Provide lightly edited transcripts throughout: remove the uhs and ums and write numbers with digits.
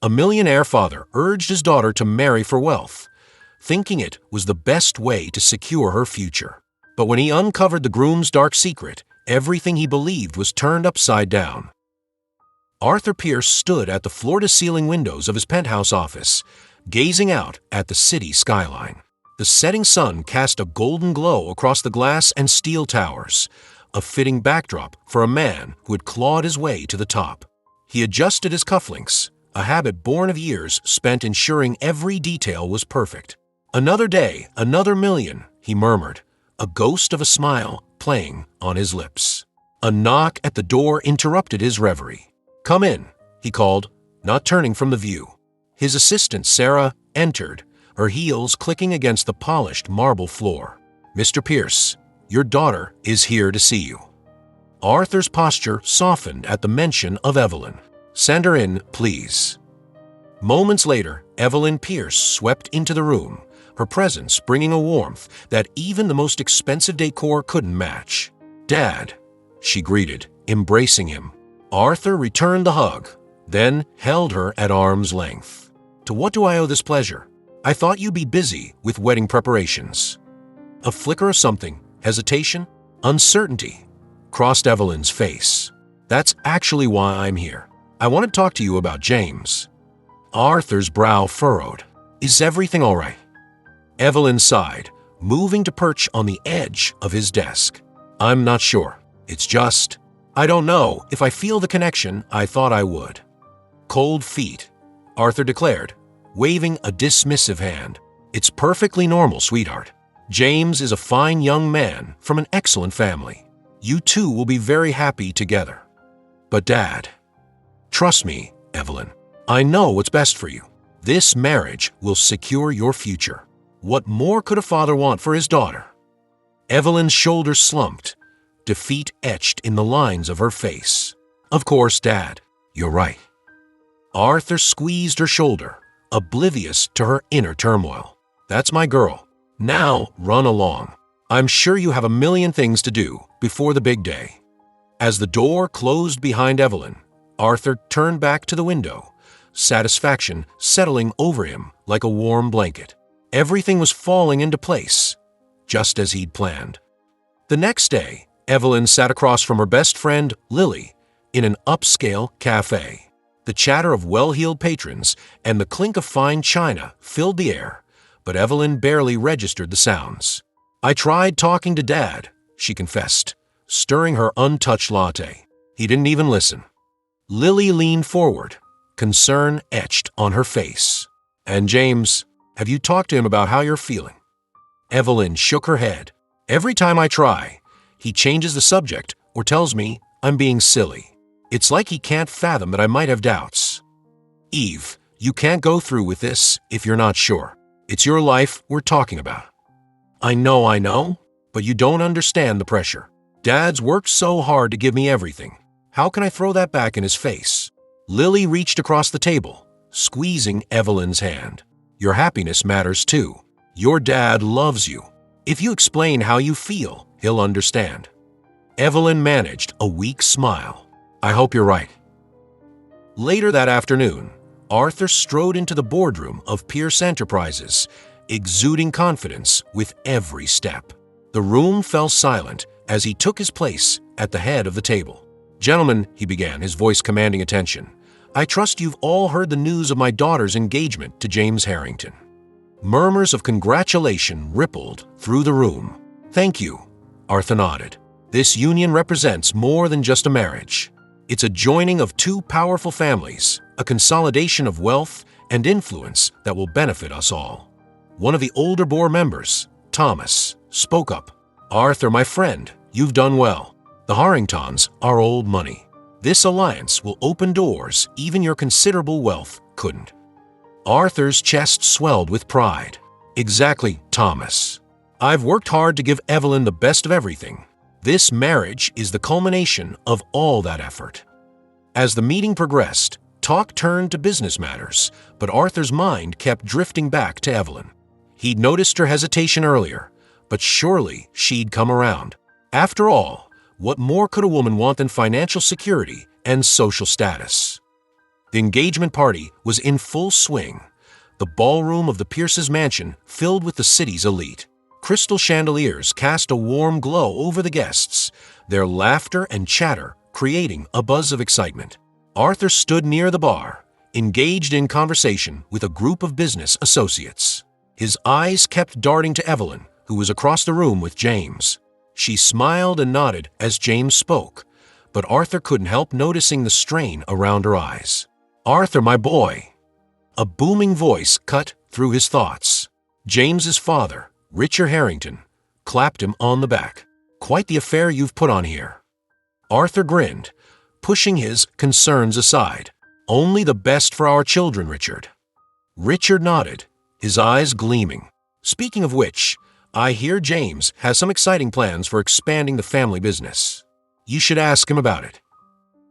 A millionaire father urged his daughter to marry for wealth, thinking it was the best way to secure her future. But when he uncovered the groom's dark secret, everything he believed was turned upside down. Arthur Pierce stood at the floor-to-ceiling windows of his penthouse office, gazing out at the city skyline. The setting sun cast a golden glow across the glass and steel towers, a fitting backdrop for a man who had clawed his way to the top. He adjusted his cufflinks, a habit born of years spent ensuring every detail was perfect. "Another day, another million," he murmured, a ghost of a smile playing on his lips. A knock at the door interrupted his reverie. "Come in," he called, not turning from the view. His assistant, Sarah, entered, her heels clicking against the polished marble floor. "Mr. Pierce, your daughter is here to see you." Arthur's posture softened at the mention of Evelyn. "Send her in, please." Moments later, Evelyn Pierce swept into the room, her presence bringing a warmth that even the most expensive decor couldn't match. "Dad," she greeted, embracing him. Arthur returned the hug, then held her at arm's length. "To what do I owe this pleasure? I thought you'd be busy with wedding preparations." A flicker of something, hesitation, uncertainty, crossed Evelyn's face. "That's actually why I'm here. I want to talk to you about James." Arthur's brow furrowed. "Is everything all right?" Evelyn sighed, moving to perch on the edge of his desk. "I'm not sure. It's just, I don't know if I feel the connection I thought I would." "Cold feet," Arthur declared, waving a dismissive hand. "It's perfectly normal, sweetheart. James is a fine young man from an excellent family. You two will be very happy together." "But Dad..." "Trust me, Evelyn. I know what's best for you. This marriage will secure your future. What more could a father want for his daughter?" Evelyn's shoulders slumped, defeat etched in the lines of her face. "Of course, Dad. You're right." Arthur squeezed her shoulder, oblivious to her inner turmoil. "That's my girl. Now run along. I'm sure you have a million things to do before the big day." As the door closed behind Evelyn, Arthur turned back to the window, satisfaction settling over him like a warm blanket. Everything was falling into place, just as he'd planned. The next day, Evelyn sat across from her best friend, Lily, in an upscale cafe. The chatter of well-heeled patrons and the clink of fine china filled the air, but Evelyn barely registered the sounds. "I tried talking to Dad," she confessed, stirring her untouched latte. "He didn't even listen." Lily leaned forward, concern etched on her face. "And James, have you talked to him about how you're feeling?" Evelyn shook her head. "Every time I try, he changes the subject or tells me I'm being silly. It's like he can't fathom that I might have doubts." "Eve, you can't go through with this if you're not sure. It's your life we're talking about." I know, but you don't understand the pressure. Dad's worked so hard to give me everything. How can I throw that back in his face?" Lily reached across the table, squeezing Evelyn's hand. "Your happiness matters too. Your dad loves you. If you explain how you feel, he'll understand." Evelyn managed a weak smile. "I hope you're right." Later that afternoon, Arthur strode into the boardroom of Pierce Enterprises, exuding confidence with every step. The room fell silent as he took his place at the head of the table. "Gentlemen," he began, his voice commanding attention, "I trust you've all heard the news of my daughter's engagement to James Harrington." Murmurs of congratulation rippled through the room. "Thank you," Arthur nodded. "This union represents more than just a marriage. It's a joining of two powerful families, a consolidation of wealth and influence that will benefit us all." One of the older board members, Thomas, spoke up. "Arthur, my friend, you've done well. The Harringtons are old money. This alliance will open doors even your considerable wealth couldn't." Arthur's chest swelled with pride. "Exactly, Thomas. I've worked hard to give Evelyn the best of everything. This marriage is the culmination of all that effort." As the meeting progressed, talk turned to business matters, but Arthur's mind kept drifting back to Evelyn. He'd noticed her hesitation earlier, but surely she'd come around. After all, what more could a woman want than financial security and social status? The engagement party was in full swing. The ballroom of the Pierce's mansion filled with the city's elite. Crystal chandeliers cast a warm glow over the guests, their laughter and chatter creating a buzz of excitement. Arthur stood near the bar, engaged in conversation with a group of business associates. His eyes kept darting to Evelyn, who was across the room with James. She smiled and nodded as James spoke, but Arthur couldn't help noticing the strain around her eyes. "Arthur, my boy!" A booming voice cut through his thoughts. James's father, Richard Harrington, clapped him on the back. "Quite the affair you've put on here." Arthur grinned, pushing his concerns aside. "Only the best for our children, Richard." Richard nodded, his eyes gleaming. "Speaking of which, I hear James has some exciting plans for expanding the family business. You should ask him about it."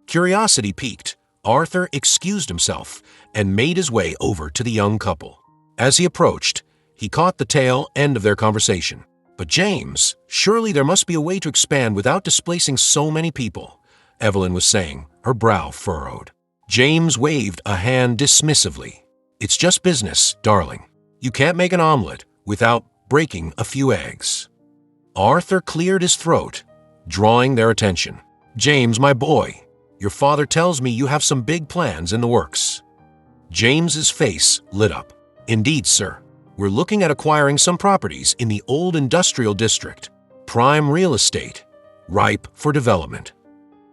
Curiosity piqued, Arthur excused himself and made his way over to the young couple. As he approached, he caught the tail end of their conversation. "But James, surely there must be a way to expand without displacing so many people," Evelyn was saying, her brow furrowed. James waved a hand dismissively. "It's just business, darling. You can't make an omelet without breaking a few eggs." Arthur cleared his throat, drawing their attention. "James, my boy, your father tells me you have some big plans in the works." James's face lit up. "Indeed, sir. We're looking at acquiring some properties in the old industrial district, prime real estate, ripe for development."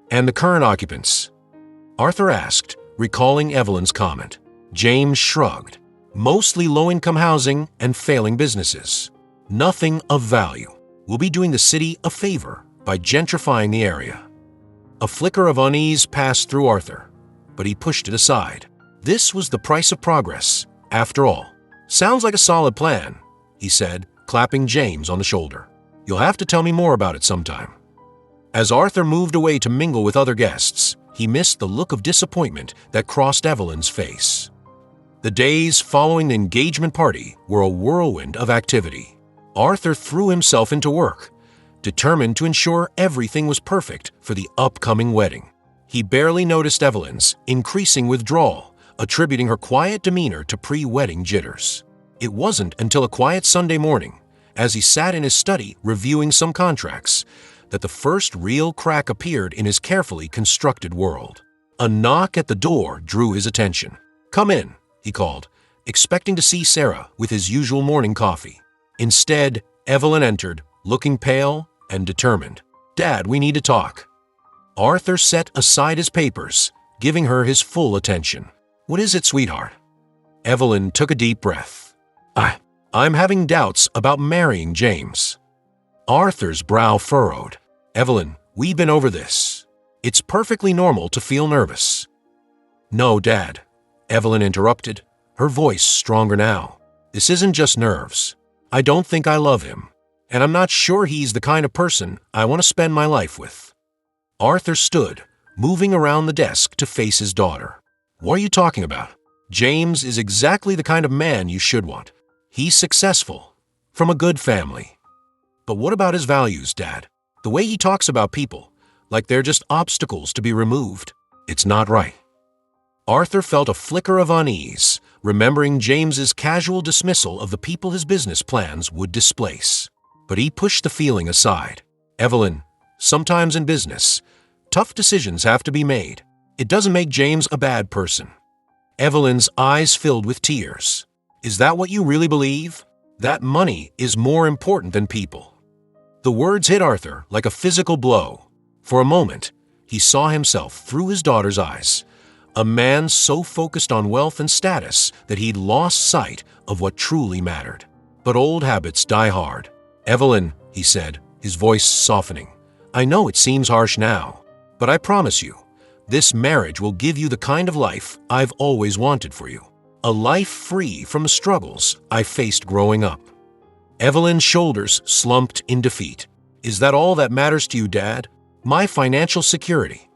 "And the current occupants?" Arthur asked, recalling Evelyn's comment. James shrugged. "Mostly low-income housing and failing businesses. Nothing of value. We'll be doing the city a favor by gentrifying the area." A flicker of unease passed through Arthur, but he pushed it aside. This was the price of progress, after all. "Sounds like a solid plan," he said, clapping James on the shoulder. "You'll have to tell me more about it sometime." As Arthur moved away to mingle with other guests, he missed the look of disappointment that crossed Evelyn's face. The days following the engagement party were a whirlwind of activity. Arthur threw himself into work, determined to ensure everything was perfect for the upcoming wedding. He barely noticed Evelyn's increasing withdrawal, attributing her quiet demeanor to pre-wedding jitters. It wasn't until a quiet Sunday morning, as he sat in his study reviewing some contracts, that the first real crack appeared in his carefully constructed world. A knock at the door drew his attention. "Come in," he called, expecting to see Sarah with his usual morning coffee. Instead, Evelyn entered, looking pale and determined. "Dad, we need to talk." Arthur set aside his papers, giving her his full attention. "What is it, sweetheart?" Evelyn took a deep breath. I'm having doubts about marrying James." Arthur's brow furrowed. "Evelyn, we've been over this. It's perfectly normal to feel nervous." "No, Dad," Evelyn interrupted, her voice stronger now. "This isn't just nerves. I don't think I love him, and I'm not sure he's the kind of person I want to spend my life with." Arthur stood, moving around the desk to face his daughter. "What are you talking about? James is exactly the kind of man you should want. He's successful, from a good family." "But what about his values, Dad? The way he talks about people, like they're just obstacles to be removed. It's not right." Arthur felt a flicker of unease, remembering James's casual dismissal of the people his business plans would displace. But he pushed the feeling aside. "Evelyn, sometimes in business, tough decisions have to be made. It doesn't make James a bad person." Evelyn's eyes filled with tears. "Is that what you really believe? That money is more important than people?" The words hit Arthur like a physical blow. For a moment, he saw himself through his daughter's eyes, a man so focused on wealth and status that he'd lost sight of what truly mattered. But old habits die hard. "Evelyn," he said, his voice softening, "I know it seems harsh now, but I promise you, this marriage will give you the kind of life I've always wanted for you. A life free from the struggles I faced growing up." Evelyn's shoulders slumped in defeat. "Is that all that matters to you, Dad? My financial security?"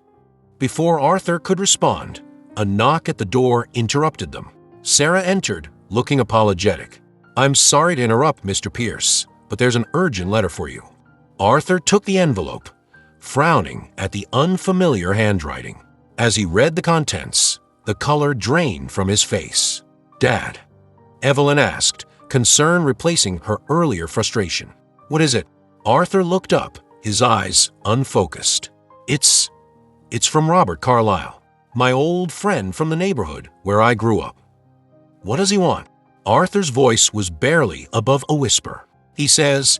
Before Arthur could respond, a knock at the door interrupted them. Sarah entered, looking apologetic. "I'm sorry to interrupt, Mr. Pierce, but there's an urgent letter for you." Arthur took the envelope, frowning at the unfamiliar handwriting. As he read the contents, The color drained from his face. "Dad," Evelyn asked, concern replacing her earlier frustration. "What is it?" Arthur looked up, his eyes unfocused. It's from Robert Carlyle, my old friend from the neighborhood where I grew up." "What does he want?" Arthur's voice was barely above a whisper. He says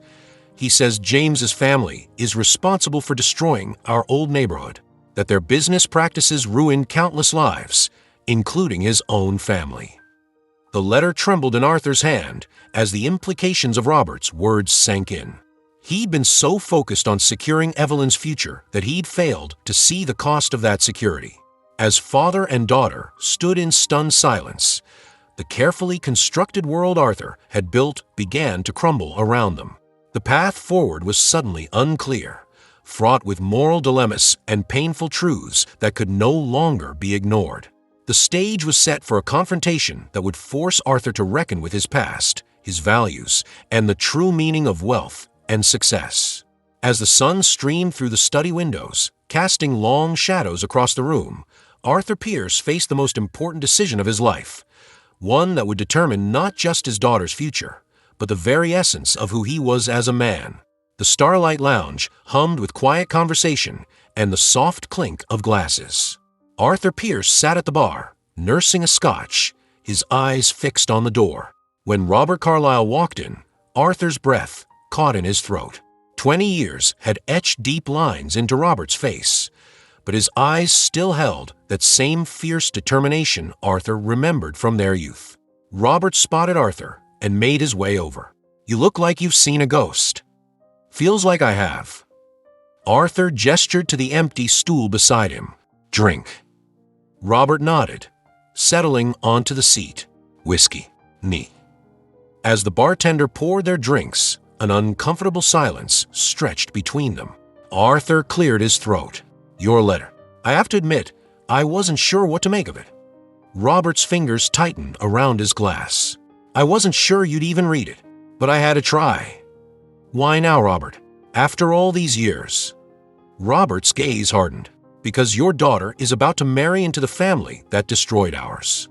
James's family is responsible for destroying our old neighborhood, that their business practices ruined countless lives, including his own family." The letter trembled in Arthur's hand as the implications of Robert's words sank in. He'd been so focused on securing Evelyn's future that he'd failed to see the cost of that security. As father and daughter stood in stunned silence, the carefully constructed world Arthur had built began to crumble around them. The path forward was suddenly unclear, fraught with moral dilemmas and painful truths that could no longer be ignored. The stage was set for a confrontation that would force Arthur to reckon with his past, his values, and the true meaning of wealth and success. As the sun streamed through the study windows, casting long shadows across the room, Arthur Pierce faced the most important decision of his life, one that would determine not just his daughter's future, but the very essence of who he was as a man. The Starlight Lounge hummed with quiet conversation and the soft clink of glasses. Arthur Pierce sat at the bar, nursing a scotch, his eyes fixed on the door. When Robert Carlyle walked in, Arthur's breath caught in his throat. 20 years had etched deep lines into Robert's face, but his eyes still held that same fierce determination Arthur remembered from their youth. Robert spotted Arthur and made his way over. "You look like you've seen a ghost." "Feels like I have." Arthur gestured to the empty stool beside him. "Drink." Robert nodded, settling onto the seat. "Whiskey. Neat." As the bartender poured their drinks, an uncomfortable silence stretched between them. Arthur cleared his throat. "Your letter. I have to admit, I wasn't sure what to make of it." Robert's fingers tightened around his glass. "I wasn't sure you'd even read it, but I had to try." "Why now, Robert? After all these years?" Robert's gaze hardened. "Because your daughter is about to marry into the family that destroyed ours."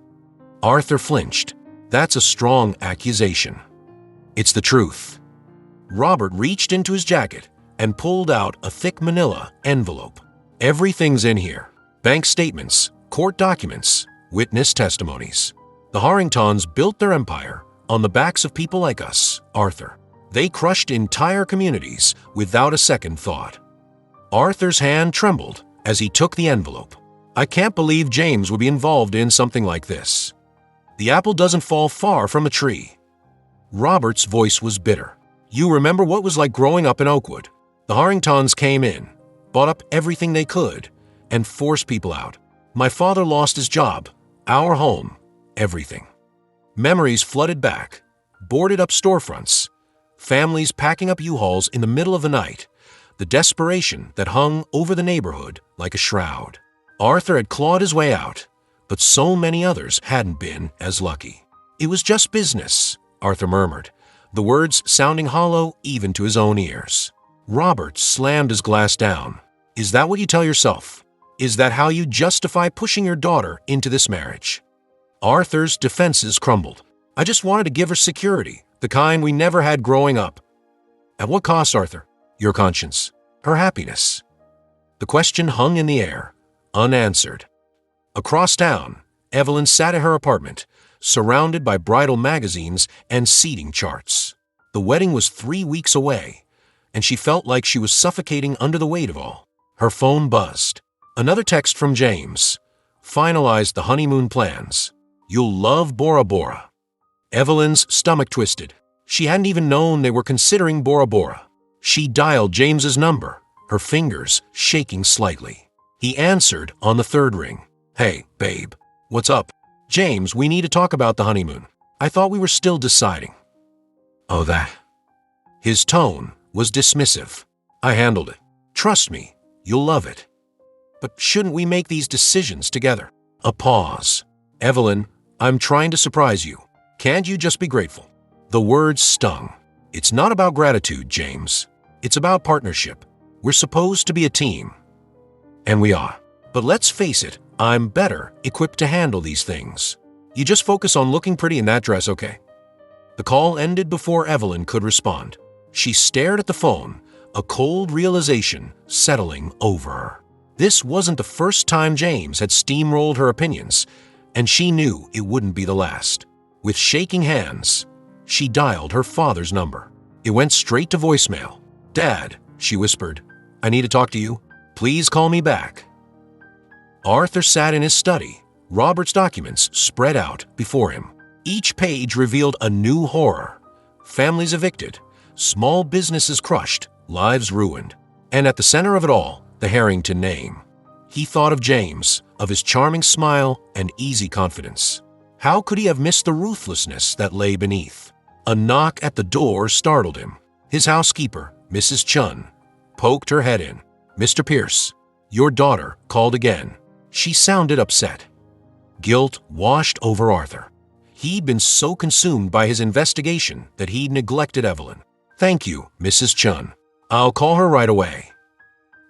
Arthur flinched. "That's a strong accusation." "It's the truth." Robert reached into his jacket and pulled out a thick manila envelope. "Everything's in here. Bank statements, court documents, witness testimonies. The Harringtons built their empire on the backs of people like us, Arthur. They crushed entire communities without a second thought." Arthur's hand trembled as he took the envelope. "I can't believe James would be involved in something like this. The apple doesn't fall far from a tree." Robert's voice was bitter. "You remember what it was like growing up in Oakwood. The Harringtons came in, bought up everything they could, and forced people out. My father lost his job, our home, everything. Memories flooded back, boarded up storefronts, families packing up U-Hauls in the middle of the night, the desperation that hung over the neighborhood like a shroud. Arthur had clawed his way out, but so many others hadn't been as lucky. It was just business," Arthur murmured, the words sounding hollow even to his own ears. Robert slammed his glass down. "Is that what you tell yourself? Is that how you justify pushing your daughter into this marriage?" Arthur's defenses crumbled. "I just wanted to give her security, the kind we never had growing up." "At what cost, Arthur?" "Your conscience. Her happiness." The question hung in the air, unanswered. Across town, Evelyn sat at her apartment, surrounded by bridal magazines and seating charts. The wedding was 3 weeks away, and she felt like she was suffocating under the weight of all. Her phone buzzed. Another text from James. "Finalized the honeymoon plans. You'll love Bora Bora." Evelyn's stomach twisted. She hadn't even known they were considering Bora Bora. She dialed James's number, her fingers shaking slightly. He answered on the third ring. "Hey, babe. What's up?" "James, we need to talk about the honeymoon. I thought we were still deciding." "Oh, that." His tone was dismissive. "I handled it. Trust me, you'll love it. But shouldn't we make these decisions together?" A pause. "Evelyn, I'm trying to surprise you. Can't you just be grateful?" The words stung. "It's not about gratitude, James. It's about partnership. We're supposed to be a team." "And we are. But let's face it, I'm better equipped to handle these things. You just focus on looking pretty in that dress, okay?" The call ended before Evelyn could respond. She stared at the phone, a cold realization settling over her. This wasn't the first time James had steamrolled her opinions, and she knew it wouldn't be the last. With shaking hands, she dialed her father's number. It went straight to voicemail. "Dad," she whispered, "I need to talk to you. Please call me back." Arthur sat in his study, Robert's documents spread out before him. Each page revealed a new horror. Families evicted, small businesses crushed, lives ruined. And at the center of it all, the Harrington name. He thought of James, of his charming smile and easy confidence. How could he have missed the ruthlessness that lay beneath? A knock at the door startled him. His housekeeper, Mrs. Chun, poked her head in. "Mr. Pierce, your daughter called again." She sounded upset. Guilt washed over Arthur. He'd been so consumed by his investigation that he'd neglected Evelyn. "Thank you, Mrs. Chun. I'll call her right away."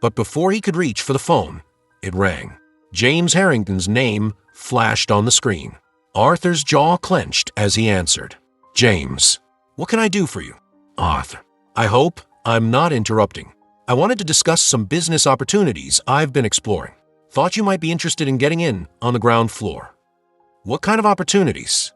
But before he could reach for the phone, it rang. James Harrington's name flashed on the screen. Arthur's jaw clenched as he answered. "James, what can I do for you?" "Arthur, I hope I'm not interrupting. I wanted to discuss some business opportunities I've been exploring. Thought you might be interested in getting in on the ground floor." "What kind of opportunities?"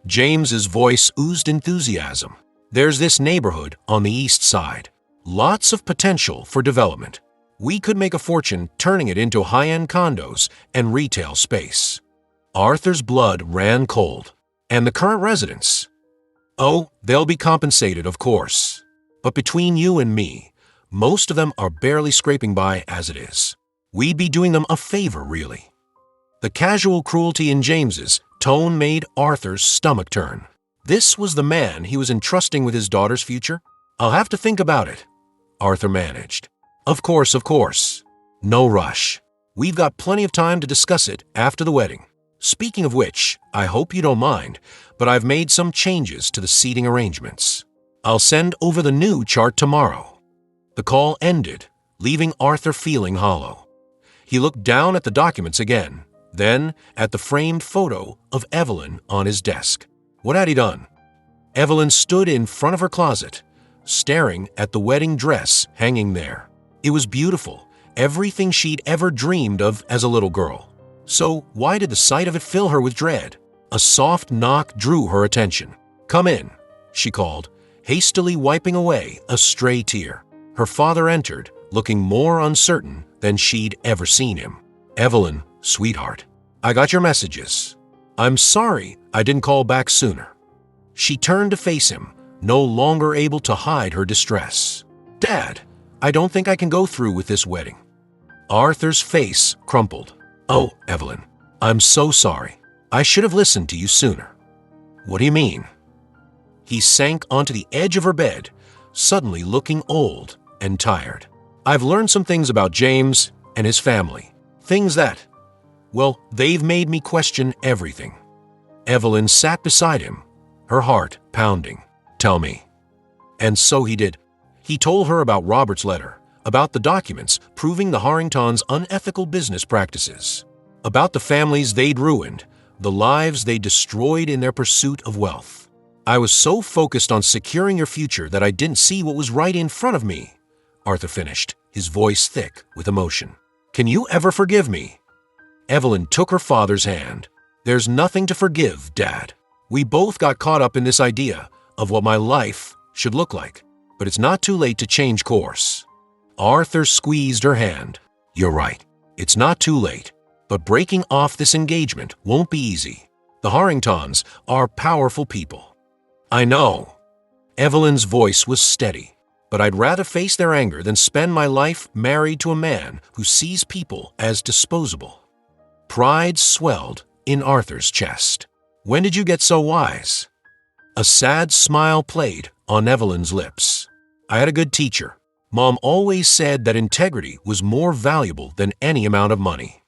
James's voice oozed enthusiasm. "There's this neighborhood on the east side. Lots of potential for development. We could make a fortune turning it into high-end condos and retail space." Arthur's blood ran cold. "And the current residents?" "Oh, they'll be compensated, of course. But between you and me, most of them are barely scraping by as it is. We'd be doing them a favor, really." The casual cruelty in James's tone made Arthur's stomach turn. This was the man he was entrusting with his daughter's future? "I'll have to think about it," Arthur managed. Of course. No rush. We've got plenty of time to discuss it after the wedding. Speaking of which, I hope you don't mind, but I've made some changes to the seating arrangements. I'll send over the new chart tomorrow." The call ended, leaving Arthur feeling hollow. He looked down at the documents again, then at the framed photo of Evelyn on his desk. What had he done? Evelyn stood in front of her closet, staring at the wedding dress hanging there. It was beautiful, everything she'd ever dreamed of as a little girl. So why did the sight of it fill her with dread? A soft knock drew her attention. "Come in," she called, hastily wiping away a stray tear. Her father entered, looking more uncertain than she'd ever seen him. "Evelyn, sweetheart, I got your messages. I'm sorry I didn't call back sooner." She turned to face him, no longer able to hide her distress. "Dad, I don't think I can go through with this wedding." Arthur's face crumpled. "Oh, Evelyn, I'm so sorry. I should have listened to you sooner." "What do you mean?" He sank onto the edge of her bed, suddenly looking old and tired. "I've learned some things about James and his family. Things that, well, they've made me question everything." Evelyn sat beside him, her heart pounding. "Tell me." And so he did. He told her about Robert's letter, about the documents proving the Harringtons' unethical business practices, about the families they'd ruined, the lives they destroyed in their pursuit of wealth. "I was so focused on securing your future that I didn't see what was right in front of me," Arthur finished, his voice thick with emotion. "Can you ever forgive me?" Evelyn took her father's hand. "There's nothing to forgive, Dad. We both got caught up in this idea of what my life should look like, but it's not too late to change course." Arthur squeezed her hand. "You're right. It's not too late, but breaking off this engagement won't be easy. The Harringtons are powerful people." "I know." Evelyn's voice was steady. "But I'd rather face their anger than spend my life married to a man who sees people as disposable." Pride swelled in Arthur's chest. "When did you get so wise?" A sad smile played on Evelyn's lips. "I had a good teacher. Mom always said that integrity was more valuable than any amount of money."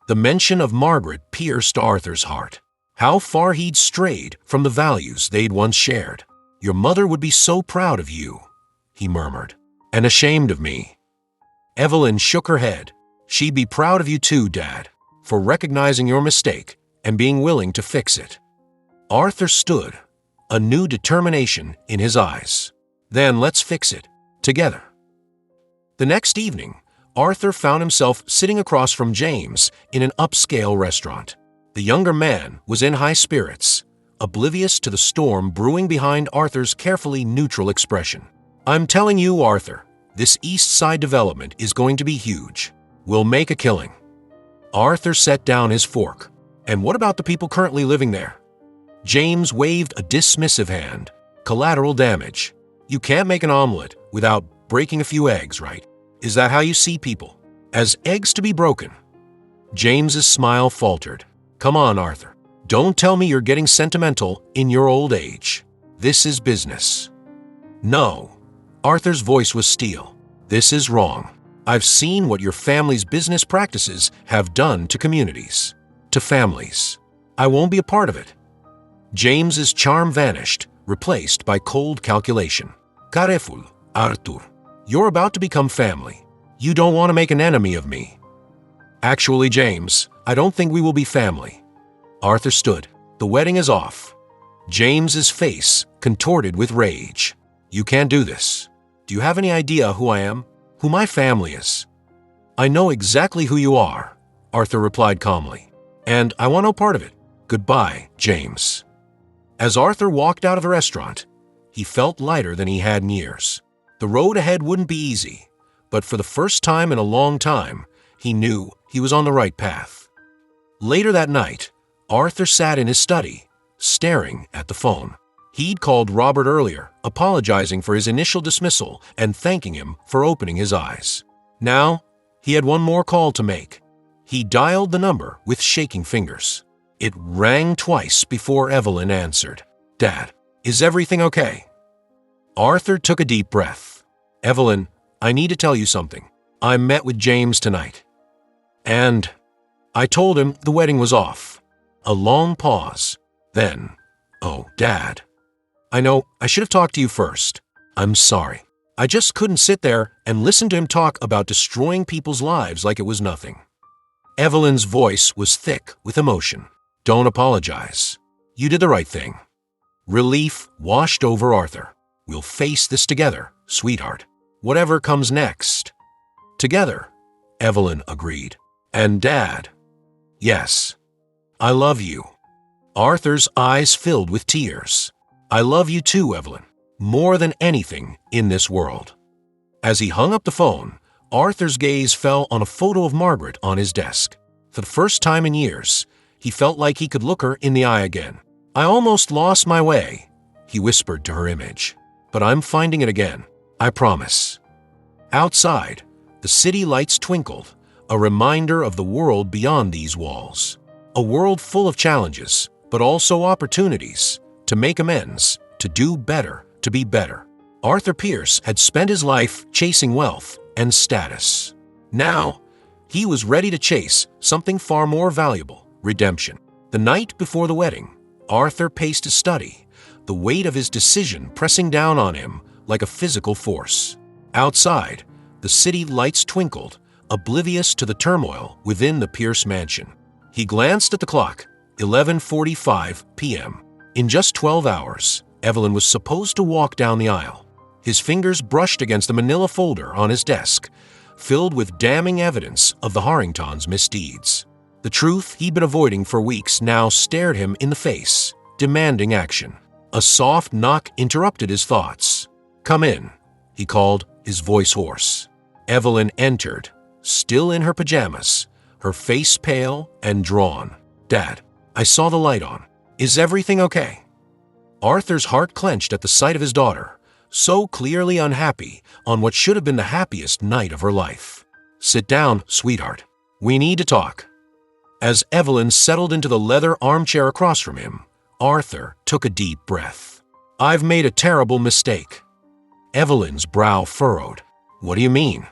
The mention of Margaret pierced Arthur's heart. How far he'd strayed from the values they'd once shared. "Your mother would be so proud of you," he murmured, "and ashamed of me." Evelyn shook her head. "She'd be proud of you too, Dad. for recognizing your mistake and being willing to fix it." Arthur stood, a new determination in his eyes. "Then let's fix it, together." The next evening, Arthur found himself sitting across from James in an upscale restaurant. The younger man was in high spirits, oblivious to the storm brewing behind Arthur's carefully neutral expression. "I'm telling you, Arthur, this East Side development is going to be huge. We'll make a killing." Arthur set down his fork. "And what about the people currently living there?" James waved a dismissive hand. "Collateral damage. You can't make an omelet without breaking a few eggs, right? Is that how you see people? As eggs to be broken?" James's smile faltered. "Come on, Arthur. Don't tell me you're getting sentimental in your old age. This is business." "No." Arthur's voice was steel. "This is wrong. I've seen what your family's business practices have done to communities, to families. I won't be a part of it." James's charm vanished, replaced by cold calculation. "Careful, Arthur. You're about to become family. You don't want to make an enemy of me." "Actually, James, I don't think we will be family." Arthur stood. "The wedding is off." James's face contorted with rage. "You can't do this. Do you have any idea who I am? Who my family is?" "I know exactly who you are," Arthur replied calmly. "And I want no part of it. Goodbye, James." As Arthur walked out of the restaurant, he felt lighter than he had in years. The road ahead wouldn't be easy, but for the first time in a long time, he knew he was on the right path. Later that night, Arthur sat in his study, staring at the phone. He'd called Robert earlier, apologizing for his initial dismissal and thanking him for opening his eyes. Now, he had one more call to make. He dialed the number with shaking fingers. It rang twice before Evelyn answered. "Dad, is everything okay?" Arthur took a deep breath. "Evelyn, I need to tell you something. I met with James tonight. And I told him the wedding was off." A long pause. Then, "Oh, Dad. I know I should have talked to you first. I'm sorry. I just couldn't sit there and listen to him talk about destroying people's lives like it was nothing." Evelyn's voice was thick with emotion. "Don't apologize. You did the right thing." Relief washed over Arthur. "We'll face this together, sweetheart. Whatever comes next." "Together," Evelyn agreed. "And Dad." "Yes. I love you." Arthur's eyes filled with tears. "I love you too, Evelyn. More than anything in this world." As he hung up the phone, Arthur's gaze fell on a photo of Margaret on his desk. For the first time in years, he felt like he could look her in the eye again. "I almost lost my way," he whispered to her image. "But I'm finding it again. I promise." Outside, the city lights twinkled, a reminder of the world beyond these walls. A world full of challenges, but also opportunities to make amends, to do better, to be better. Arthur Pierce had spent his life chasing wealth and status. Now, he was ready to chase something far more valuable, redemption. The night before the wedding, Arthur paced his study, the weight of his decision pressing down on him like a physical force. Outside, the city lights twinkled, oblivious to the turmoil within the Pierce mansion. He glanced at the clock, 11:45 p.m. In just 12 hours, Evelyn was supposed to walk down the aisle. His fingers brushed against the manila folder on his desk, filled with damning evidence of the Harringtons' misdeeds. The truth he'd been avoiding for weeks now stared him in the face, demanding action. A soft knock interrupted his thoughts. "Come in," he called, his voice hoarse. Evelyn entered, still in her pajamas, her face pale and drawn. "Dad, I saw the light on. Is everything okay?" Arthur's heart clenched at the sight of his daughter, so clearly unhappy on what should have been the happiest night of her life. "Sit down, sweetheart. We need to talk." As Evelyn settled into the leather armchair across from him, Arthur took a deep breath. "I've made a terrible mistake." Evelyn's brow furrowed. "What do you mean?"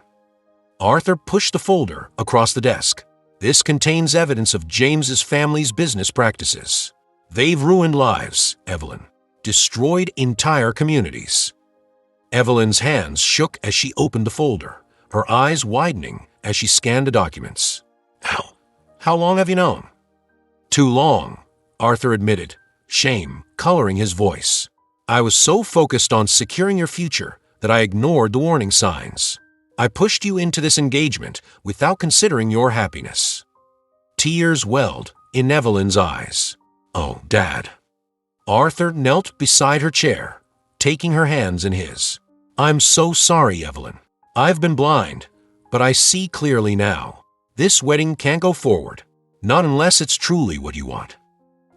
Arthur pushed the folder across the desk. "This contains evidence of James's family's business practices. They've ruined lives, Evelyn. Destroyed entire communities." Evelyn's hands shook as she opened the folder, her eyes widening as she scanned the documents. How long have you known? Too long, Arthur admitted, shame coloring his voice. I was so focused on securing your future that I ignored the warning signs. I pushed you into this engagement without considering your happiness. Tears welled in Evelyn's eyes. Oh, Dad. Arthur knelt beside her chair, taking her hands in his. I'm so sorry, Evelyn. I've been blind, but I see clearly now. This wedding can't go forward, not unless it's truly what you want.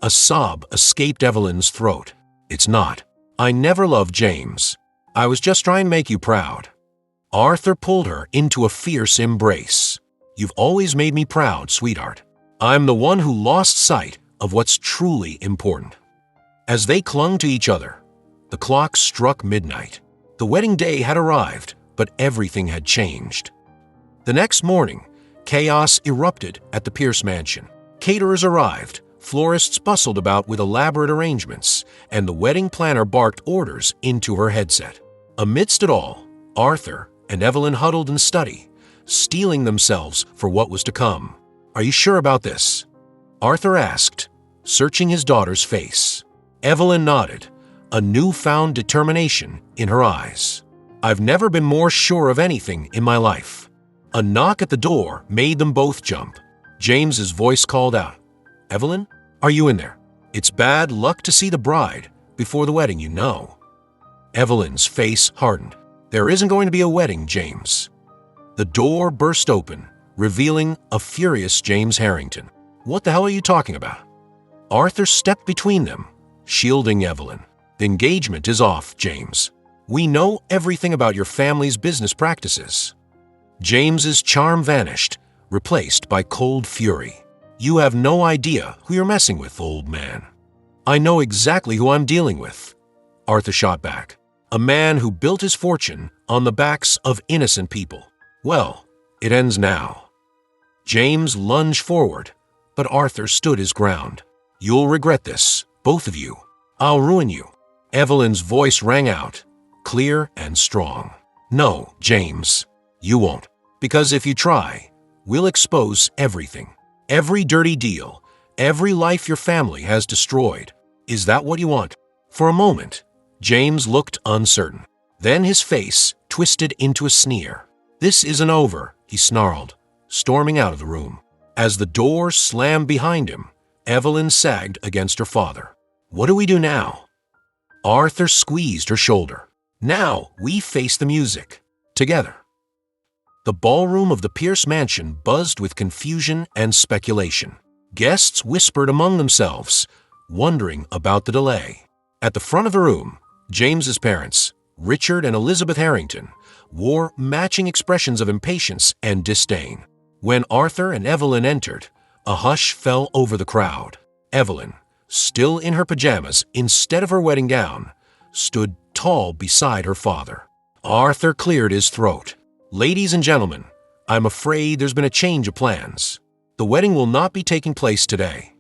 A sob escaped Evelyn's throat. It's not. I never loved James. I was just trying to make you proud. Arthur pulled her into a fierce embrace. You've always made me proud, sweetheart. I'm the one who lost sight of what's truly important. As they clung to each other, the clock struck midnight. The wedding day had arrived, but everything had changed. The next morning, chaos erupted at the Pierce mansion. Caterers arrived, florists bustled about with elaborate arrangements, and the wedding planner barked orders into her headset. Amidst it all, Arthur and Evelyn huddled in study, steeling themselves for what was to come. Are you sure about this? Arthur asked, searching his daughter's face. Evelyn nodded, a newfound determination in her eyes. I've never been more sure of anything in my life. A knock at the door made them both jump. James's voice called out, Evelyn, are you in there? It's bad luck to see the bride before the wedding, you know. Evelyn's face hardened. There isn't going to be a wedding, James. The door burst open, revealing a furious James Harrington. What the hell are you talking about? Arthur stepped between them, shielding Evelyn. The engagement is off, James. We know everything about your family's business practices. James's charm vanished, replaced by cold fury. You have no idea who you're messing with, old man. I know exactly who I'm dealing with, Arthur shot back. A man who built his fortune on the backs of innocent people. Well, it ends now. James lunged forward, but Arthur stood his ground. You'll regret this, both of you. I'll ruin you. Evelyn's voice rang out, clear and strong. No, James, you won't. Because if you try, we'll expose everything. Every dirty deal, every life your family has destroyed. Is that what you want? For a moment, James looked uncertain. Then his face twisted into a sneer. This isn't over, he snarled, storming out of the room. As the door slammed behind him, Evelyn sagged against her father. What do we do now? Arthur squeezed her shoulder. Now we face the music, together. The ballroom of the Pierce mansion buzzed with confusion and speculation. Guests whispered among themselves, wondering about the delay. At the front of the room, James's parents, Richard and Elizabeth Harrington, wore matching expressions of impatience and disdain. When Arthur and Evelyn entered, a hush fell over the crowd. Evelyn, still in her pajamas instead of her wedding gown, stood tall beside her father. Arthur cleared his throat. Ladies and gentlemen, I'm afraid there's been a change of plans. The wedding will not be taking place today.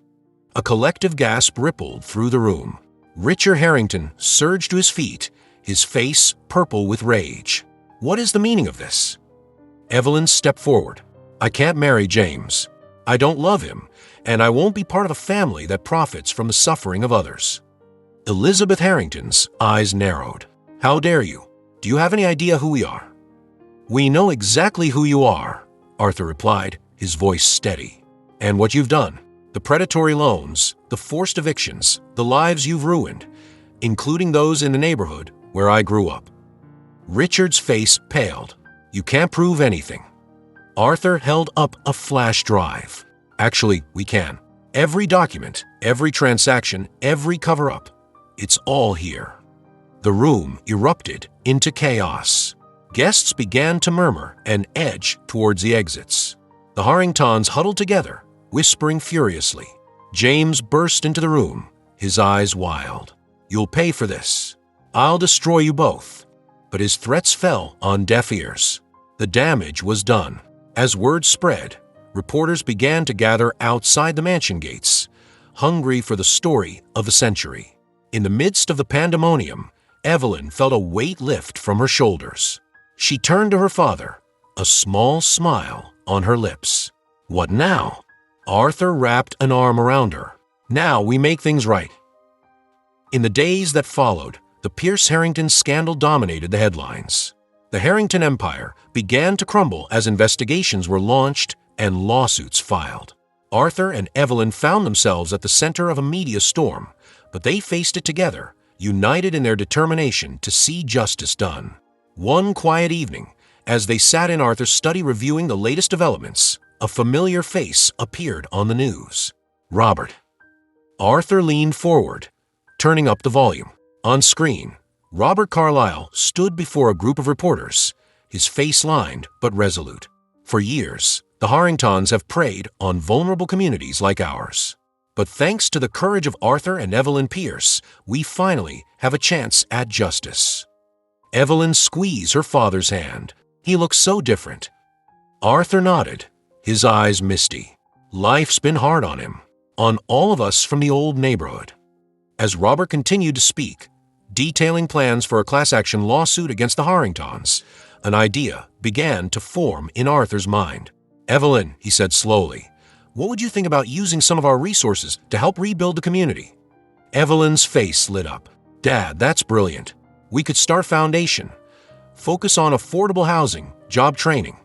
A collective gasp rippled through the room. Richard Harrington surged to his feet, his face purple with rage. What is the meaning of this? Evelyn stepped forward. I can't marry James. I don't love him, and I won't be part of a family that profits from the suffering of others. Elizabeth Harrington's eyes narrowed. How dare you? Do you have any idea who we are? We know exactly who you are, Arthur replied, his voice steady. And what you've done. The predatory loans, the forced evictions, the lives you've ruined, including those in the neighborhood where I grew up. Richard's face paled. You can't prove anything. Arthur held up a flash drive. Actually, we can. Every document, every transaction, every cover-up. It's all here. The room erupted into chaos. Guests began to murmur and edge towards the exits. The Harringtons huddled together, whispering furiously. James burst into the room, his eyes wild. You'll pay for this. I'll destroy you both. But his threats fell on deaf ears. The damage was done. As word spread, reporters began to gather outside the mansion gates, hungry for the story of the century. In the midst of the pandemonium, Evelyn felt a weight lift from her shoulders. She turned to her father, a small smile on her lips. What now? Arthur wrapped an arm around her. "Now we make things right." In the days that followed, the Pierce-Harrington scandal dominated the headlines. The Harrington empire began to crumble as investigations were launched and lawsuits filed. Arthur and Evelyn found themselves at the center of a media storm, but they faced it together, united in their determination to see justice done. One quiet evening, as they sat in Arthur's study reviewing the latest developments, a familiar face appeared on the news. Robert. Arthur leaned forward, turning up the volume. On screen, Robert Carlyle stood before a group of reporters, his face lined but resolute. For years, the Harringtons have preyed on vulnerable communities like ours. But thanks to the courage of Arthur and Evelyn Pierce, we finally have a chance at justice. Evelyn squeezed her father's hand. He looked so different. Arthur nodded, his eyes misty. Life's been hard on him, on all of us from the old neighborhood. As Robert continued to speak, detailing plans for a class action lawsuit against the Harringtons, an idea began to form in Arthur's mind. "Evelyn," he said slowly, "what would you think about using some of our resources to help rebuild the community?" Evelyn's face lit up. "Dad, that's brilliant. We could start a foundation, focus on affordable housing, job training."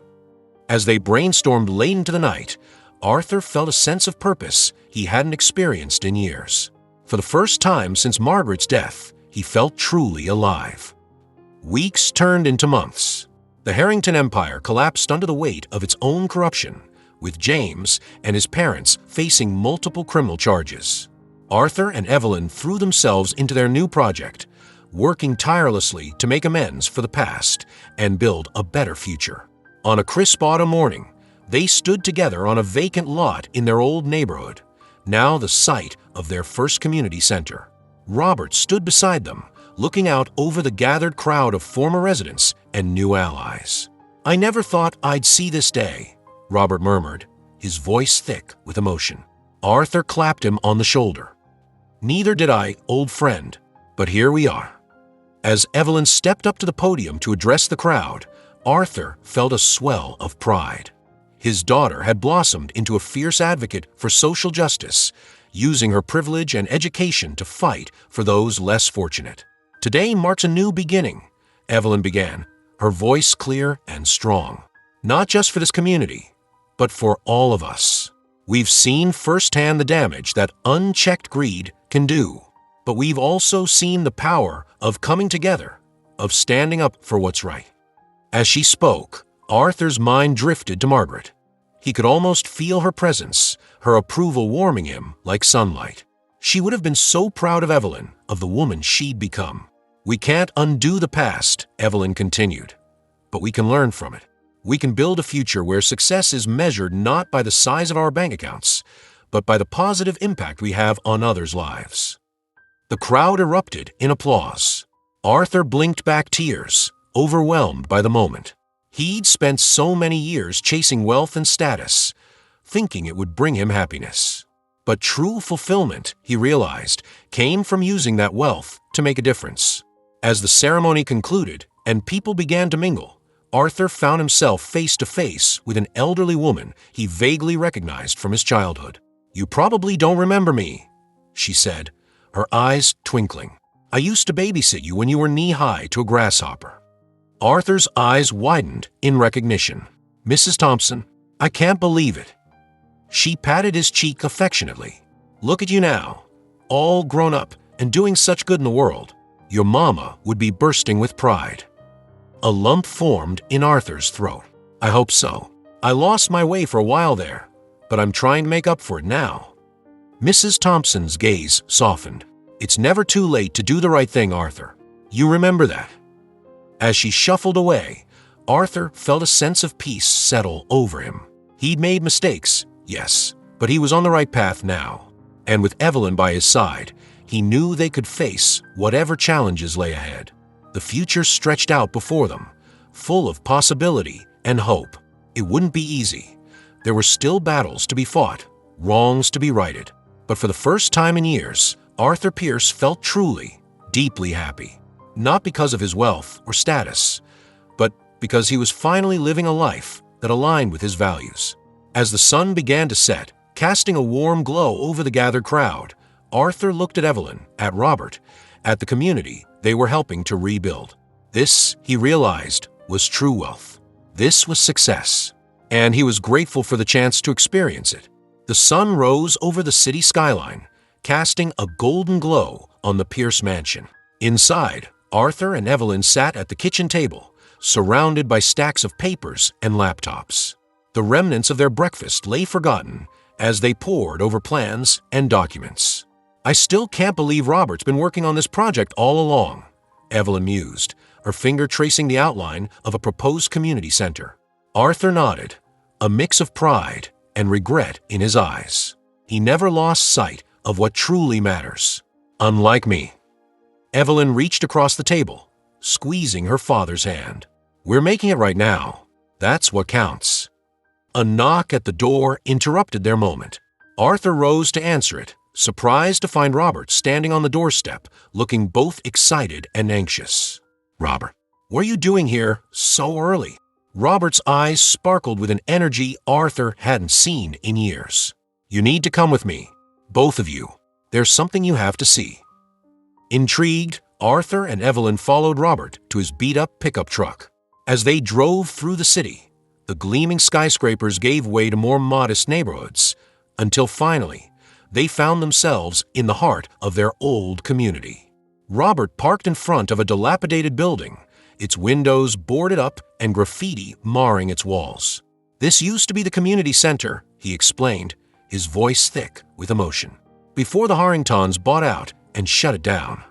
As they brainstormed late into the night, Arthur felt a sense of purpose he hadn't experienced in years. For the first time since Margaret's death, he felt truly alive. Weeks turned into months. The Harrington empire collapsed under the weight of its own corruption, with James and his parents facing multiple criminal charges. Arthur and Evelyn threw themselves into their new project, working tirelessly to make amends for the past and build a better future. On a crisp autumn morning, they stood together on a vacant lot in their old neighborhood, now the site of their first community center. Robert stood beside them, looking out over the gathered crowd of former residents and new allies. "I never thought I'd see this day," Robert murmured, his voice thick with emotion. Arthur clapped him on the shoulder. "Neither did I, old friend, but here we are." As Evelyn stepped up to the podium to address the crowd, Arthur felt a swell of pride. His daughter had blossomed into a fierce advocate for social justice, using her privilege and education to fight for those less fortunate. "Today marks a new beginning," Evelyn began, her voice clear and strong. "Not just for this community, but for all of us. We've seen firsthand the damage that unchecked greed can do, but we've also seen the power of coming together, of standing up for what's right." As she spoke, Arthur's mind drifted to Margaret. He could almost feel her presence, her approval warming him like sunlight. She would have been so proud of Evelyn, of the woman she'd become. "We can't undo the past," Evelyn continued, "but we can learn from it. We can build a future where success is measured not by the size of our bank accounts, but by the positive impact we have on others' lives." The crowd erupted in applause. Arthur blinked back tears, overwhelmed by the moment. He'd spent so many years chasing wealth and status, thinking it would bring him happiness. But true fulfillment, he realized, came from using that wealth to make a difference. As the ceremony concluded and people began to mingle, Arthur found himself face to face with an elderly woman he vaguely recognized from his childhood. "You probably don't remember me," she said, her eyes twinkling. "I used to babysit you when you were knee-high to a grasshopper." Arthur's eyes widened in recognition. "Mrs. Thompson, I can't believe it." She patted his cheek affectionately. "Look at you now, all grown up and doing such good in the world. Your mama would be bursting with pride." A lump formed in Arthur's throat. "I hope so. I lost my way for a while there, but I'm trying to make up for it now." Mrs. Thompson's gaze softened. "It's never too late to do the right thing, Arthur. You remember that." As she shuffled away, Arthur felt a sense of peace settle over him. He'd made mistakes, yes, but he was on the right path now. And with Evelyn by his side, he knew they could face whatever challenges lay ahead. The future stretched out before them, full of possibility and hope. It wouldn't be easy. There were still battles to be fought, wrongs to be righted. But for the first time in years, Arthur Pierce felt truly, deeply happy. Not because of his wealth or status, but because he was finally living a life that aligned with his values. As the sun began to set Casting a warm glow over the gathered crowd, Arthur looked at Evelyn, at Robert, at the community they were helping to rebuild. This, he realized, was true wealth. This was success, and he was grateful for the chance to experience it. The sun rose over the city skyline, casting a golden glow on the Pierce mansion. Inside, Arthur and Evelyn sat at the kitchen table, surrounded by stacks of papers and laptops. The remnants of their breakfast lay forgotten as they pored over plans and documents. "I still can't believe Robert's been working on this project all along," Evelyn mused, her finger tracing the outline of a proposed community center. Arthur nodded, a mix of pride and regret in his eyes. He never lost sight of what truly matters. "Unlike me." Evelyn reached across the table, squeezing her father's hand. "We're making it right now. That's what counts." A knock at the door interrupted their moment. Arthur rose to answer it, surprised to find Robert standing on the doorstep, looking both excited and anxious. "Robert, what are you doing here so early?" Robert's eyes sparkled with an energy Arthur hadn't seen in years. "You need to come with me, both of you. There's something you have to see." Intrigued, Arthur and Evelyn followed Robert to his beat-up pickup truck. As they drove through the city, the gleaming skyscrapers gave way to more modest neighborhoods, until finally, they found themselves in the heart of their old community. Robert parked in front of a dilapidated building, its windows boarded up and graffiti marring its walls. "This used to be the community center," he explained, his voice thick with emotion, "before the Harringtons bought out and shut it down."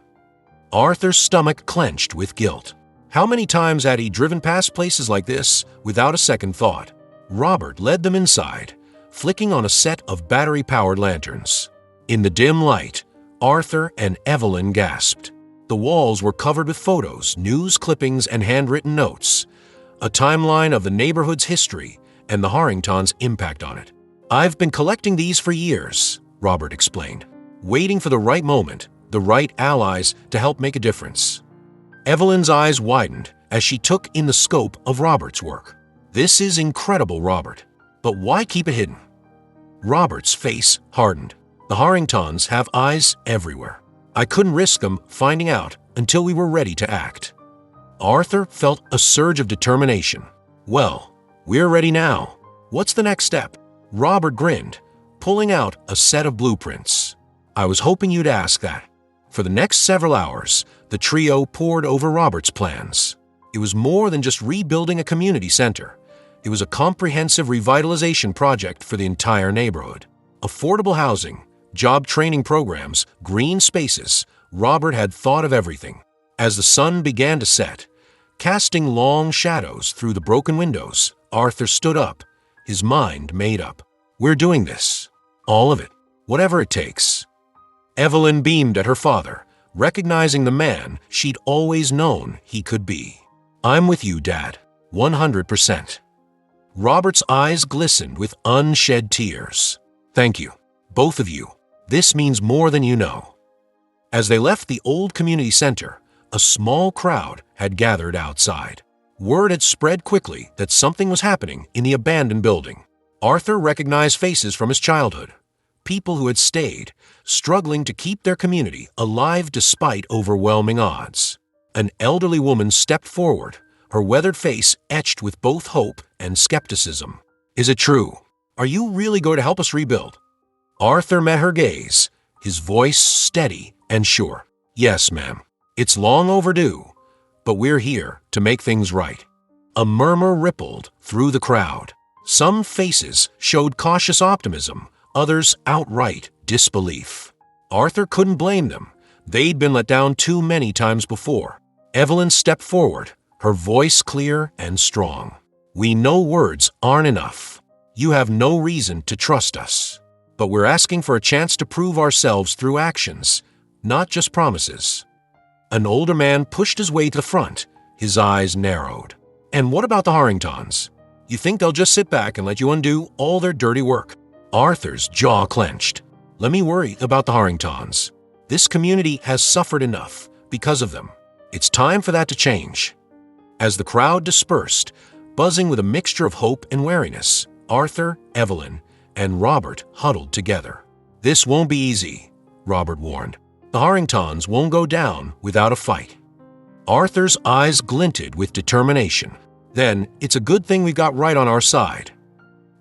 Arthur's stomach clenched with guilt. How many times had he driven past places like this without a second thought? Robert led them inside, flicking on a set of battery-powered lanterns. In the dim light, Arthur and Evelyn gasped. The walls were covered with photos, news clippings, and handwritten notes, a timeline of the neighborhood's history and the Harringtons' impact on it. "I've been collecting these for years," Robert explained, "waiting for the right moment, the right allies to help make a difference." Evelyn's eyes widened as she took in the scope of Robert's work. "This is incredible, Robert. But why keep it hidden?" Robert's face hardened. "The Harringtons have eyes everywhere. I couldn't risk them finding out until we were ready to act." Arthur felt a surge of determination. "Well, we're ready now. What's the next step?" Robert grinned, pulling out a set of blueprints. "I was hoping you'd ask that." For the next several hours, the trio pored over Robert's plans. It was more than just rebuilding a community center. It was a comprehensive revitalization project for the entire neighborhood. Affordable housing, job training programs, green spaces. Robert had thought of everything. As the sun began to set, casting long shadows through the broken windows, Arthur stood up, his mind made up. "We're doing this. All of it. Whatever it takes." Evelyn beamed at her father, recognizing the man she'd always known he could be. "I'm with you, Dad. 100%. Robert's eyes glistened with unshed tears. "Thank you, both of you. This means more than you know." As they left the old community center, a small crowd had gathered outside. Word had spread quickly that something was happening in the abandoned building. Arthur recognized faces from his childhood, people who had stayed, struggling to keep their community alive despite overwhelming odds. An elderly woman stepped forward, her weathered face etched with both hope and skepticism. "Is it true? Are you really going to help us rebuild?" Arthur met her gaze, his voice steady and sure. "Yes, ma'am. It's long overdue, but we're here to make things right." A murmur rippled through the crowd. Some faces showed cautious optimism, others outright disbelief. Arthur couldn't blame them. They'd been let down too many times before. Evelyn stepped forward, her voice clear and strong. "We know words aren't enough. You have no reason to trust us. But we're asking for a chance to prove ourselves through actions, not just promises." An older man pushed his way to the front, his eyes narrowed. "And what about the Harringtons? You think they'll just sit back and let you undo all their dirty work?" Arthur's jaw clenched. "Let me worry about the Harringtons. This community has suffered enough because of them. It's time for that to change." As the crowd dispersed, buzzing with a mixture of hope and wariness, Arthur, Evelyn, and Robert huddled together. "This won't be easy," Robert warned. "The Harringtons won't go down without a fight." Arthur's eyes glinted with determination. "Then it's a good thing we've got right on our side."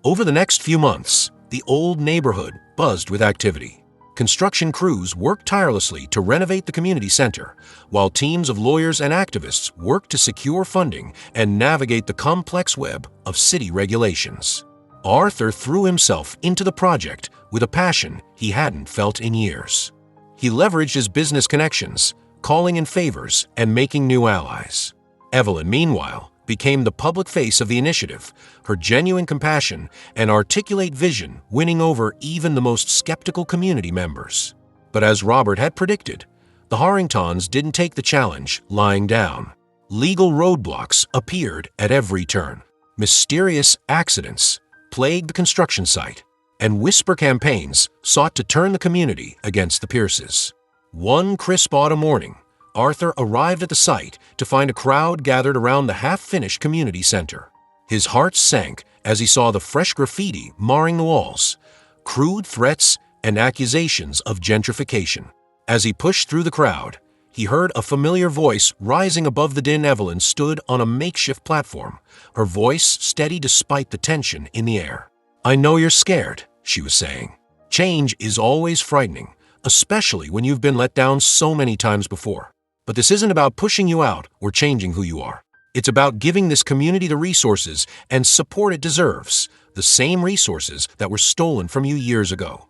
Over the next few months, the old neighborhood buzzed with activity. Construction crews worked tirelessly to renovate the community center, while teams of lawyers and activists worked to secure funding and navigate the complex web of city regulations. Arthur threw himself into the project with a passion he hadn't felt in years. He leveraged his business connections, calling in favors and making new allies. Evelyn, meanwhile, became the public face of the initiative, her genuine compassion and articulate vision winning over even the most skeptical community members. But as Robert had predicted, the Harringtons didn't take the challenge lying down. Legal roadblocks appeared at every turn. Mysterious accidents plagued the construction site, and whisper campaigns sought to turn the community against the Pierces. One crisp autumn morning, Arthur arrived at the site to find a crowd gathered around the half-finished community center. His heart sank as he saw the fresh graffiti marring the walls, crude threats and accusations of gentrification. As he pushed through the crowd, he heard a familiar voice rising above the din. Evelyn stood on a makeshift platform, her voice steady despite the tension in the air. "I know you're scared," she was saying. "Change is always frightening, especially when you've been let down so many times before. But this isn't about pushing you out or changing who you are. It's about giving this community the resources and support it deserves, the same resources that were stolen from you years ago."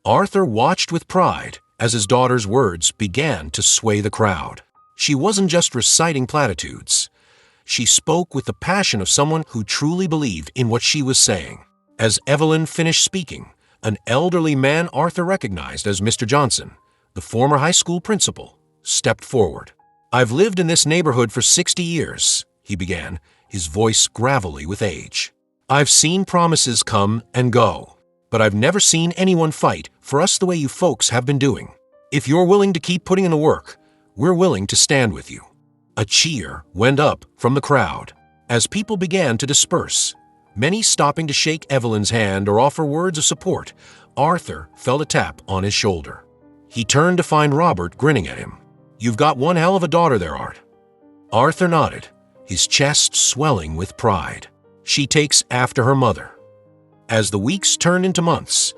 Arthur watched with pride as his daughter's words began to sway the crowd. She wasn't just reciting platitudes. She spoke with the passion of someone who truly believed in what she was saying. As Evelyn finished speaking, an elderly man Arthur recognized as Mr. Johnson, the former high school principal, stepped forward. "I've lived in this neighborhood for 60 years, he began, his voice gravelly with age. "I've seen promises come and go, but I've never seen anyone fight for us the way you folks have been doing. If you're willing to keep putting in the work, we're willing to stand with you." A cheer went up from the crowd. As people began to disperse, many stopping to shake Evelyn's hand or offer words of support, Arthur felt a tap on his shoulder. He turned to find Robert grinning at him. "You've got one hell of a daughter there, Art." Arthur nodded, his chest swelling with pride. "She takes after her mother." As the weeks turned into months,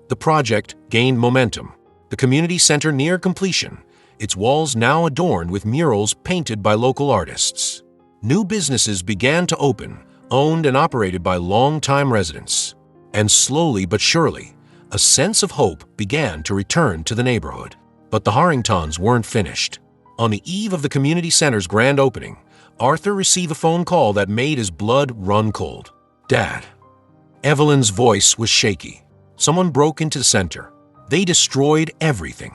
the project gained momentum. The community center neared completion, its walls now adorned with murals painted by local artists. New businesses began to open, owned and operated by longtime residents. And slowly but surely, a sense of hope began to return to the neighborhood. But the Harringtons weren't finished. On the eve of the community center's grand opening, Arthur received a phone call that made his blood run cold. "Dad." Evelyn's voice was shaky. "Someone broke into the center. They destroyed everything."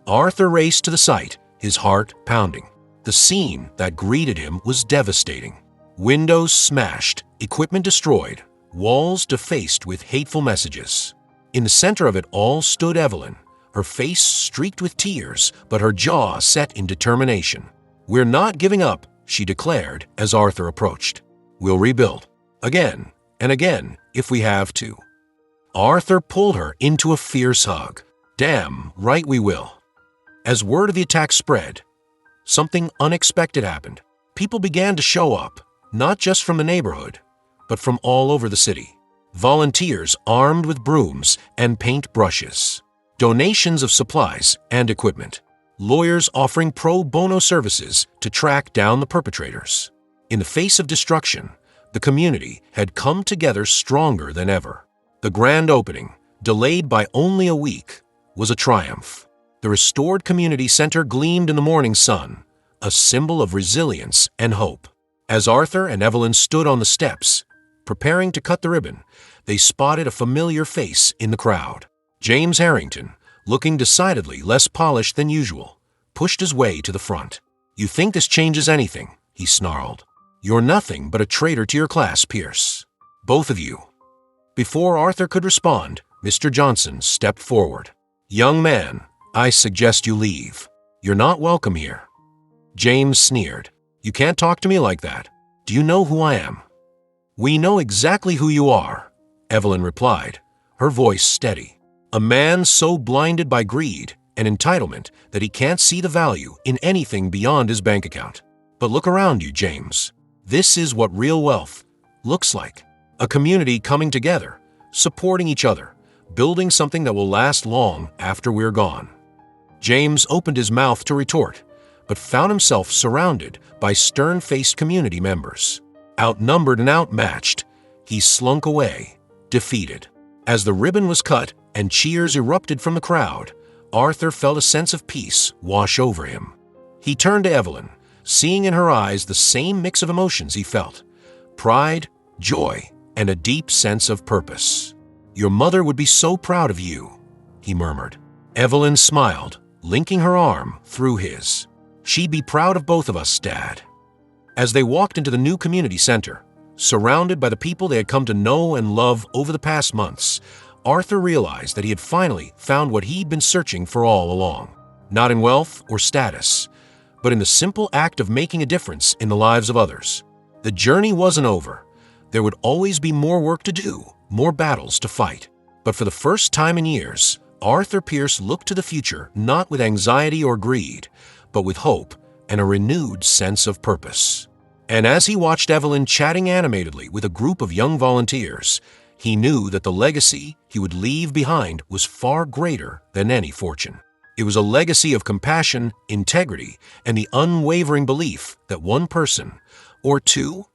Arthur raced to the site, his heart pounding. The scene that greeted him was devastating. Windows smashed, equipment destroyed, walls defaced with hateful messages. In the center of it all stood Evelyn, her face streaked with tears, but her jaw set in determination. "We're not giving up," she declared as Arthur approached. "We'll rebuild. Again and again, if we have to." Arthur pulled her into a fierce hug. "Damn right we will." As word of the attack spread, something unexpected happened. People began to show up, not just from the neighborhood, but from all over the city. Volunteers armed with brooms and paint brushes. Donations of supplies and equipment. Lawyers offering pro bono services to track down the perpetrators. In the face of destruction, the community had come together stronger than ever. The grand opening, delayed by only a week, was a triumph. The restored community center gleamed in the morning sun, a symbol of resilience and hope. As Arthur and Evelyn stood on the steps, preparing to cut the ribbon, they spotted a familiar face in the crowd. James Harrington, looking decidedly less polished than usual, pushed his way to the front. "You think this changes anything?" he snarled. "You're nothing but a traitor to your class, Pierce. Both of you." Before Arthur could respond, Mr. Johnson stepped forward. "Young man, I suggest you leave. You're not welcome here." James sneered. "You can't talk to me like that. Do you know who I am?" "We know exactly who you are," Evelyn replied, her voice steady. "A man so blinded by greed and entitlement that he can't see the value in anything beyond his bank account. But look around you, James. This is what real wealth looks like. A community coming together, supporting each other, building something that will last long after we're gone." James opened his mouth to retort, but found himself surrounded by stern-faced community members. Outnumbered and outmatched, he slunk away, defeated. As the ribbon was cut and cheers erupted from the crowd, Arthur felt a sense of peace wash over him. He turned to Evelyn, seeing in her eyes the same mix of emotions he felt: pride, joy, and a deep sense of purpose. "Your mother would be so proud of you," he murmured. Evelyn smiled, linking her arm through his. "She'd be proud of both of us, Dad." As they walked into the new community center, surrounded by the people they had come to know and love over the past months, Arthur realized that he had finally found what he'd been searching for all along. Not in wealth or status, but in the simple act of making a difference in the lives of others. The journey wasn't over. There would always be more work to do, more battles to fight. But for the first time in years, Arthur Pierce looked to the future not with anxiety or greed, but with hope and a renewed sense of purpose. And as he watched Evelyn chatting animatedly with a group of young volunteers, he knew that the legacy he would leave behind was far greater than any fortune. It was a legacy of compassion, integrity, and the unwavering belief that one person, or two,